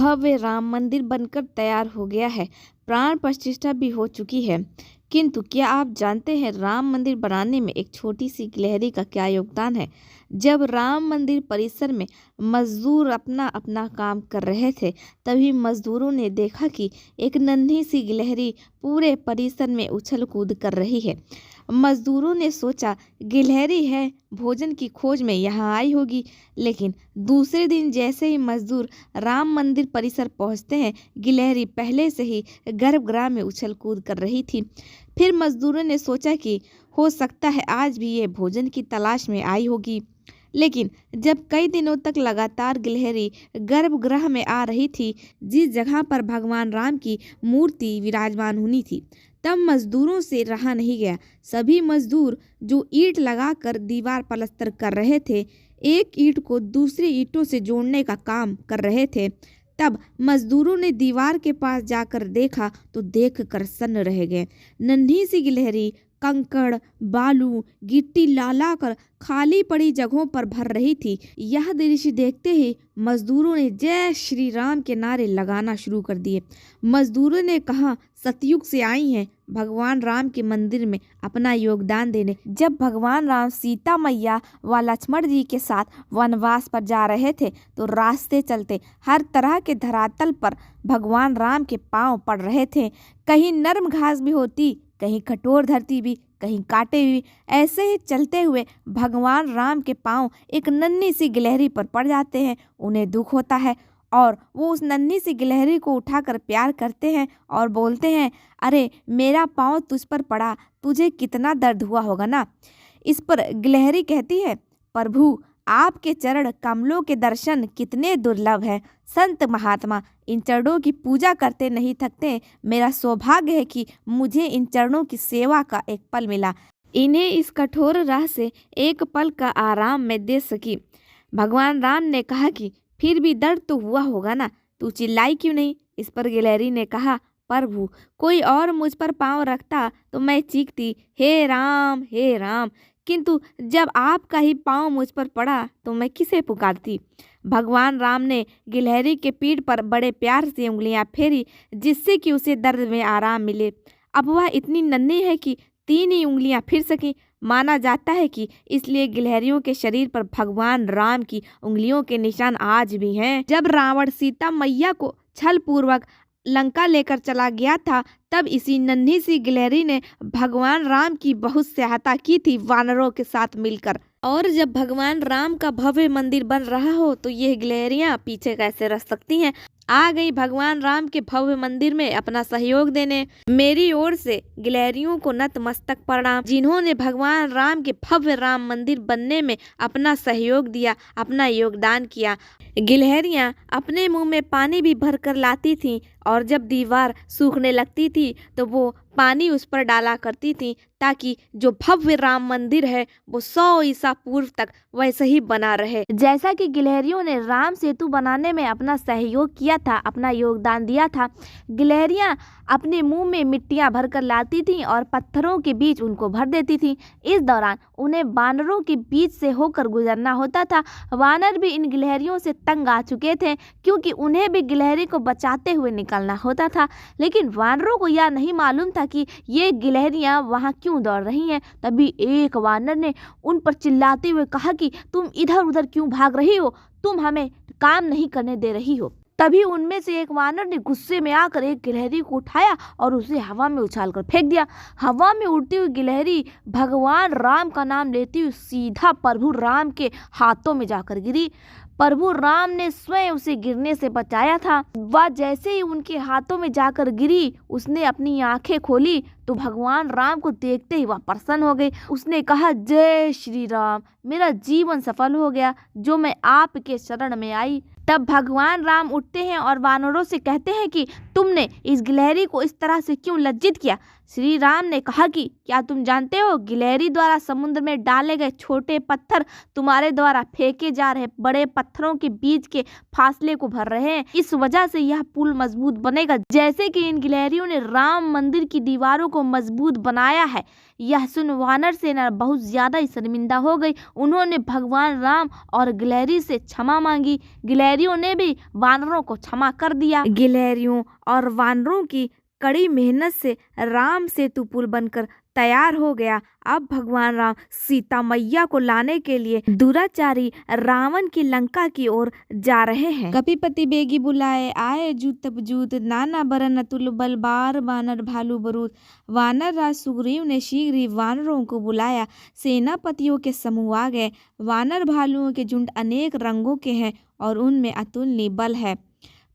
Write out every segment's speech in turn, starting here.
भव्य राम मंदिर बनकर तैयार हो गया है। प्राण प्रतिष्ठा भी हो चुकी है। किंतु क्या आप जानते हैं राम मंदिर बनाने में एक छोटी सी गिलहरी का क्या योगदान है? जब राम मंदिर परिसर में मजदूर अपना अपना काम कर रहे थे, तभी मजदूरों ने देखा कि एक नन्ही सी गिलहरी पूरे परिसर में उछल कूद कर रही है। मजदूरों ने सोचा गिलहरी है, भोजन की खोज में यहाँ आई होगी। लेकिन दूसरे दिन जैसे ही मजदूर राम मंदिर परिसर पहुँचते हैं, गिलहरी पहले से ही गर्भगृह में उछल कूद कर रही थी। फिर मजदूरों ने सोचा कि हो सकता है आज भी ये भोजन की तलाश में आई होगी। लेकिन जब कई दिनों तक लगातार गिलहरी गर्भगृह में आ रही थी, जिस जगह पर भगवान राम की मूर्ति विराजमान होनी थी, तब मजदूरों से रहा नहीं गया। सभी मजदूर जो ईंट लगाकर दीवार पलस्तर कर रहे थे, एक ईंट को दूसरी ईंटों से जोड़ने का काम कर रहे थे। तब मजदूरों ने दीवार के पास जाकर देखा तो देखकर सन्न रह गए। नन्ही सी गिलहरी कंकड़, बालू, गिट्टी ला कर खाली पड़ी जगहों पर भर रही थी। यह दृश्य देखते ही मजदूरों ने जय श्री राम के नारे लगाना शुरू कर दिए। मजदूरों ने कहा, सतयुग से आई हैं भगवान राम के मंदिर में अपना योगदान देने। जब भगवान राम सीता मैया व लक्ष्मण जी के साथ वनवास पर जा रहे थे, तो रास्ते चलते हर तरह के धरातल पर भगवान राम के पांव पड़ रहे थे। कहीं नर्म घास भी होती, कहीं कठोर धरती भी, कहीं कांटे भी। ऐसे ही चलते हुए भगवान राम के पांव एक नन्ही सी गिलहरी पर पड़ जाते हैं। उन्हें दुख होता है और वो उस नन्ही सी गिलहरी को उठाकर प्यार करते हैं और बोलते हैं, अरे मेरा पांव तुझ पर पड़ा, तुझे कितना दर्द हुआ होगा ना। इस पर गिलहरी कहती है, प्रभु आपके चरण कमलों के दर्शन कितने दुर्लभ हैं। संत महात्मा इन चरणों की पूजा करते नहीं थकते। मेरा सौभाग्य है कि मुझे इन चरणों की सेवा का एक पल मिला। इन्हें इस कठोर राह से एक पल का आराम मैं दे सकी। भगवान राम ने कहा कि फिर भी दर्द तो हुआ होगा ना, तू चिल्लाई क्यों नहीं? इस पर गिलहरी ने कहा, प्रभु कोई और मुझ पर पाँव रखता तो मैं चीखती, हे राम हे राम। किंतु जब आपका ही पाँव मुझ पर पड़ा तो मैं किसे पुकारती? भगवान राम ने गिलहरी के पीठ पर बड़े प्यार से उंगलियां फेरी, जिससे कि उसे दर्द में आराम मिले। अब वह इतनी नन्ही है कि 3 ही उंगलियां फिर सकी। माना जाता है कि इसलिए गिलहरियों के शरीर पर भगवान राम की उंगलियों के निशान आज भी हैं। जब रावण सीता मैया को छल पूर्वक लंका लेकर चला गया था, तब इसी नन्ही सी गिलहरी ने भगवान राम की बहुत सहायता की थी वानरों के साथ मिलकर। और जब भगवान राम का भव्य मंदिर बन रहा हो तो ये गिलहरियां पीछे कैसे रह सकती हैं? आ गई भगवान राम के भव्य मंदिर में अपना सहयोग देने। मेरी ओर से गिलहरियों को नतमस्तक प्रणाम, जिन्होंने भगवान राम के भव्य राम मंदिर बनने में अपना सहयोग दिया, अपना योगदान किया। गिलहरियां अपने मुंह में पानी भी भर कर लाती थीं और जब दीवार सूखने लगती थी तो वो पानी उस पर डाला करती थी, ताकि जो भव्य राम मंदिर है वो 100 ईसा पूर्व तक वैसे ही बना रहे। जैसा कि गिलहरियों ने राम सेतु बनाने में अपना सहयोग किया था, अपना योगदान दिया था, गिलहरियां अपने मुंह में मिट्टियां भरकर लाती थीं और पत्थरों के बीच उनको भर देती थीं। इस दौरान उन्हें वानरों के बीच से होकर गुजरना होता था। वानर भी इन गिलहरियों से तंग आ चुके थे, क्योंकि उन्हें भी गिलहरी को बचाते हुए निकलना होता था। लेकिन वानरों को यह नहीं मालूम था कि ये गिलहरियां वहां क्यों दौड़ रही हैं। तभी एक वानर ने उन पर चिल्लाते हुए कहा कि तुम इधर उधर क्यों भाग रही हो, तुम हमें काम नहीं करने दे रही हो। तभी उनमें से एक वानर ने गुस्से में आकर एक गिलहरी को उठाया और उसे हवा में उछालकर फेंक दिया। हवा में उड़ती हुई गिलहरी भगवान राम का नाम लेती हुई सीधा प्रभु राम के हाथों में जाकर गिरी। प्रभु राम ने स्वयं उसे गिरने से बचाया था। वह जैसे ही उनके हाथों में जाकर गिरी, उसने अपनी आंखें खोली तो भगवान राम को देखते ही वह प्रसन्न हो गई। उसने कहा, जय श्री राम, मेरा जीवन सफल हो गया जो मैं आपके शरण में आई। तब भगवान राम उठते हैं और वानरों से कहते हैं कि तुमने इस गिलहरी को इस तरह से क्यों लज्जित किया। श्री राम ने कहा कि क्या तुम जानते हो, गिलहरी द्वारा समुद्र में डाले गए छोटे पत्थर तुम्हारे द्वारा फेंके जा रहे बड़े पत्थरों के बीच के फासले को भर रहे हैं। इस वजह से यह पुल मजबूत बनेगा। जैसे कि इन गिलहरियों ने राम मंदिर की दीवारों को मजबूत बनाया है। यह सुन वानर सेना बहुत ज्यादा ही शर्मिंदा हो गई। उन्होंने भगवान राम और गिलहरी से क्षमा मांगी। गिलहरियों ने भी वानरों को क्षमा कर दिया। गिलहरियों और वानरों की कड़ी मेहनत से राम सेतु पुल बनकर तैयार हो गया। अब भगवान राम सीता मैया को लाने के लिए दुराचारी रावण की लंका की ओर जा रहे हैं। कपिपति बेगी बुलाए, आए जूत तब जूत, नाना बरन अतुल बल, बार वानर भालू बरूद। वानर राज सुग्रीव ने शीघ्र ही वानरों को बुलाया। सेनापतियों के समूह आ गए। वानर भालुओं के झुंड अनेक रंगों के हैं और उनमें अतुलनीय बल है।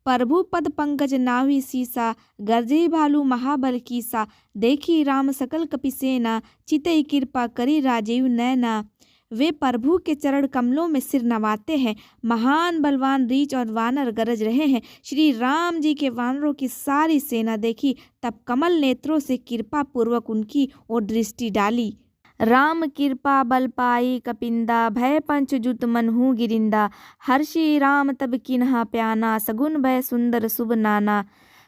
प्रभु पद पंकज नाभि सीसा, गर्जे भालू महाबल कीसा। देखी राम सकल कपि सेना, चितई कृपा करी राजीव नैना। वे प्रभु के चरण कमलों में सिर नवाते हैं। महान बलवान रीछ और वानर गरज रहे हैं। श्री राम जी के वानरों की सारी सेना देखी, तब कमल नेत्रों से कृपा पूर्वक उनकी ओर दृष्टि डाली। राम कृपा बल पाई कपिंदा, भय पंच जुत मनहु गिरिंदा। हर्षि राम तब किन्हा प्याना, सगुन भय सुंदर शुभ नाना।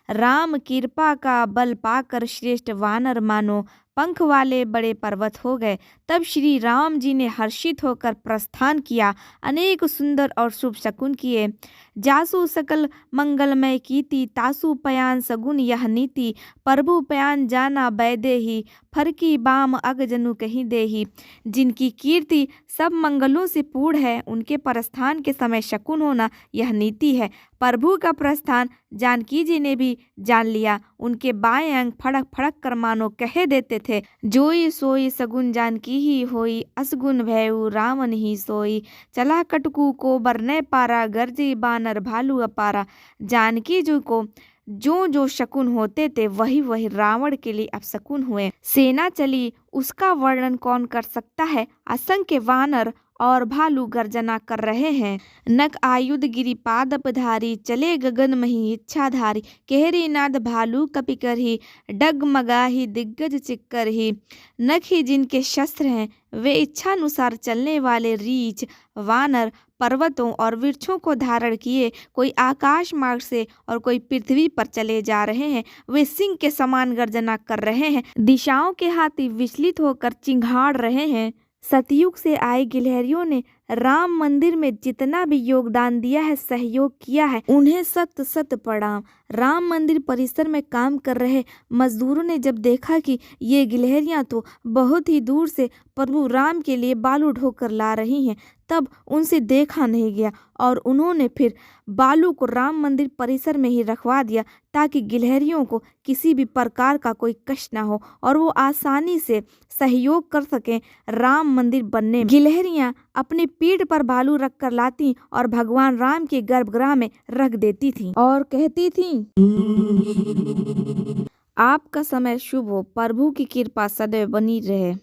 राम कृपा का बल पाकर श्रेष्ठ वानर मानो, पंख वाले बड़े पर्वत हो गए। तब श्री राम जी ने हर्षित होकर प्रस्थान किया। अनेक सुंदर और शुभ शकुन किए। जासु सकल मंगलमय कीति, तासु पयान सगुन यह नीति। प्रभु पयान जाना बैदेही, फरकी बाम अग जनु कहीं देही। जिनकी कीर्ति सब मंगलों से पूर्ण है, उनके प्रस्थान के समय शकुन होना यह नीति है। प्रभु का प्रस्थान जानकी जी ने भी जान लिया। उनके बाएं अंग फड़क फड़क कर मानो कह देते थे, जोई सोई सगुन जानकी ही होई, असगुन भयउ रावण ही सोई। चला कटकू को बरने पारा, गर्जी बानर भालू अपारा। जानकी जी को जो जो शकुन होते थे वही वही रावण के लिए अपशकुन हुए। सेना चली, उसका वर्णन कौन कर सकता है। असंख्य वानर और भालू गर्जना कर रहे हैं। नक आयुध गिरिपाद अपधारी, चले गगन मही इच्छाधारी। केहरी नाद भालू कपिकर ही, डगमगाही दिग्गज चिक्कर ही। नख ही जिनके शस्त्र हैं, वे इच्छानुसार चलने वाले रीछ वानर पर्वतों और वृक्षों को धारण किए, कोई आकाश मार्ग से और कोई पृथ्वी पर चले जा रहे हैं। वे सिंह के समान गर्जना कर रहे हैं। दिशाओं के हाथी विचलित होकर चिंघाड़ रहे हैं। सतयुग से आए गिलहरियों ने राम मंदिर में जितना भी योगदान दिया है, सहयोग किया है, उन्हें सत सत प्रणाम। राम मंदिर परिसर में काम कर रहे मजदूरों ने जब देखा कि ये गिलहरियां तो बहुत ही दूर से प्रभु राम के लिए बालू ढोकर ला रही हैं, तब उनसे देखा नहीं गया और उन्होंने फिर बालू को राम मंदिर परिसर में ही रखवा दिया, ताकि गिलहरियों को किसी भी प्रकार का कोई कष्ट ना हो और वो आसानी से सहयोग कर सकें राम मंदिर बनने में। गिलहरियां अपनी पीठ पर बालू रख कर लाती और भगवान राम के गर्भगृह में रख देती थीं और कहती थीं, आपका समय शुभ हो, प्रभु की कृपा सदैव बनी रहे।